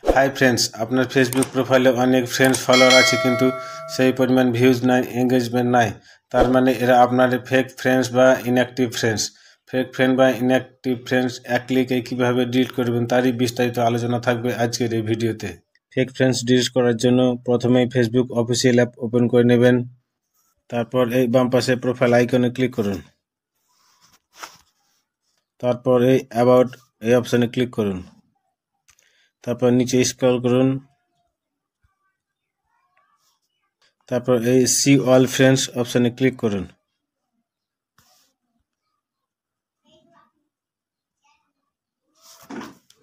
Hi friends, আপনার Facebook প্রোফাইলে অনেক ফ্রেন্ডস ফলোয়ার আছে কিন্তু সেই পরিমাণ ভিউজ নাই, এঙ্গেজমেন্ট নাই। তার মানে এরা আপনার ফেক ফ্রেন্ডস বা ইনঅ্যাক্টিভ ফ্রেন্ডস। ফেক ফ্রেন্ড বা ইনঅ্যাক্টিভ ফ্রেন্ডস এক ক্লিকে কীভাবে ডিলিট করবেন তারই বিস্তারিত আলোচনা থাকবে আজকের এই ভিডিওতে। ফেক ফ্রেন্ডস ডিলিট করার জন্য প্রথমেই ফেসবুক অফিসিয়াল অ্যাপ ওপেন করে নেবেন। তারপর এই বাম পাশে প্রোফাইল আইকনে ক্লিক করুন। তারপর এই অ্যাবাউট এই অপশানে ক্লিক করুন। তারপর নিচে স্ক্রল করুন। তারপর এই সি অল ফ্রেন্ডস অপশানে ক্লিক করুন।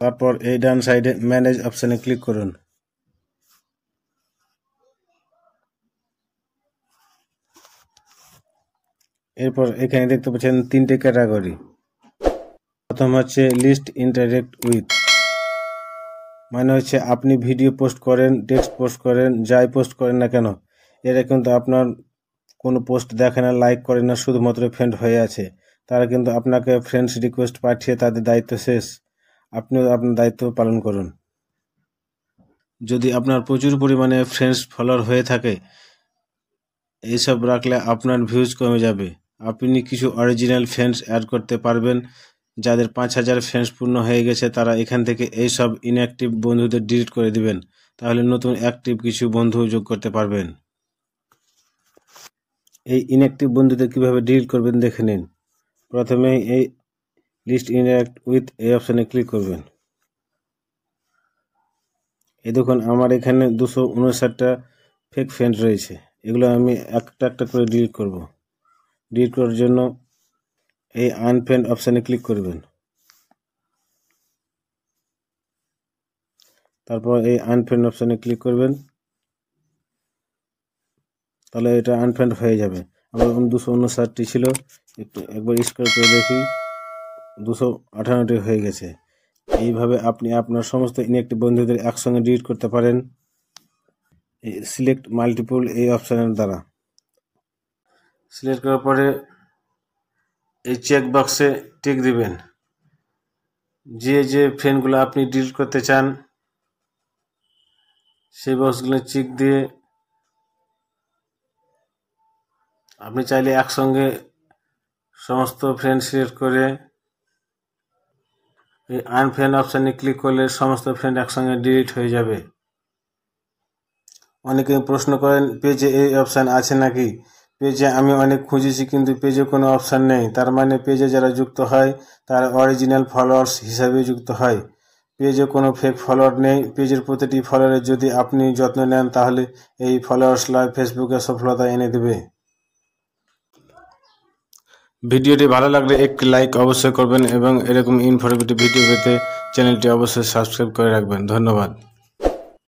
তারপর এই ডান সাইডে ম্যানেজ অপশানে ক্লিক করুন। এরপর এখানে দেখতে পাচ্ছেন তিনটে ক্যাটাগরি। প্রথম হচ্ছে লিস্ট ইন্টারেক্ট উইথ, মানে হচ্ছে আপনি ভিডিও পোস্ট করেন, টেক্সট পোস্ট করেন, যাই পোস্ট করেন না কেন, এরা কিন্তু আপনার কোনো পোস্ট দেখে না, লাইক করে না, শুধুমাত্র ফ্রেন্ড হয়ে আছে। তারা কিন্তু আপনাকে ফ্রেন্ডস রিকোয়েস্ট পাঠিয়ে তাদের দায়িত্ব শেষ, আপনিও আপনার দায়িত্ব পালন করুন। যদি আপনার প্রচুর পরিমাণে ফ্রেন্ডস ফলোয়ার হয়ে থাকে, এইসব রাখলে আপনার ভিউজ কমে যাবে। আপনি কিছু অরিজিনাল ফ্রেন্ডস অ্যাড করতে পারবেন। যাদের 5000 ফ্রেন্ডস পূর্ণ হয়ে গেছে তারা এখান থেকে এইসব ইনঅ্যাক্টিভ বন্ধুদের ডিলিট করে দিবেন, তাহলে নতুন অ্যাক্টিভ কিছু বন্ধু যোগ করতে পারবেন। এই ইনঅ্যাক্টিভ বন্ধুদের কীভাবে ডিলিট করবেন দেখে নিন। প্রথমে এই লিস্ট ইন্টারেক্ট উইথ এই অপশানে ক্লিক করবেন। এই দেখুন আমার এখানে 259টা ফেক ফ্রেন্ড রয়েছে, এগুলো আমি একটা একটা করে ডিলিট করব। ডিলিট করার জন্য এই আনফ্রেন্ড অপশানে ক্লিক করবেন। তারপর এই আনফ্রেন্ড অপশানে ক্লিক করবেন, তাহলে এটা আনফ্রেন্ড হয়ে যাবে। আমার 259টি ছিল, একবার স্ক্রল করে দেখি 258টি হয়ে গেছে। এইভাবে আপনি আপনার সমস্ত ইনঅ্যাক্টিভ বন্ধুদের একসঙ্গে ডিলিট করতে পারেন এই সিলেক্ট মাল্টিপল এই অপশানের দ্বারা। সিলেক্ট করার পরে এই চেক বক্সে টিক দিবেন। যে ফ্রেন্ডগুলো আপনি ডিলিট করতে চান সেই বক্সগুলো চেক দিয়ে আপনি চাইলে একসঙ্গে সমস্ত ফ্রেন্ড সিলেক্ট করে এই আনফ্রেন্ড অপশানে ক্লিক করলে সমস্ত ফ্রেন্ড একসঙ্গে ডিলিট হয়ে যাবে। অনেকে প্রশ্ন করেন পেজে এই অপশান আছে নাকি। পেজে আমি অনেক খুঁজেছি কিন্তু পেজে কোনো অপশান নেই। তার মানে পেজে যারা যুক্ত হয় তারা অরিজিনাল ফলোয়ার্স হিসাবে যুক্ত হয়। পেজে কোনো ফেক ফলোয়ার নেই। পেজের প্রতিটি ফলোয়ারের যদি আপনি যত্ন নেন তাহলে এই ফলোয়ার্স লাইভ ফেসবুকে সফলতা এনে দেবে। ভিডিওটি ভালো লাগলে একটি লাইক অবশ্যই করবেন এবং এরকম ইনফরমেটিভ ভিডিও পেতে চ্যানেলটি অবশ্যই সাবস্ক্রাইব করে রাখবেন। ধন্যবাদ।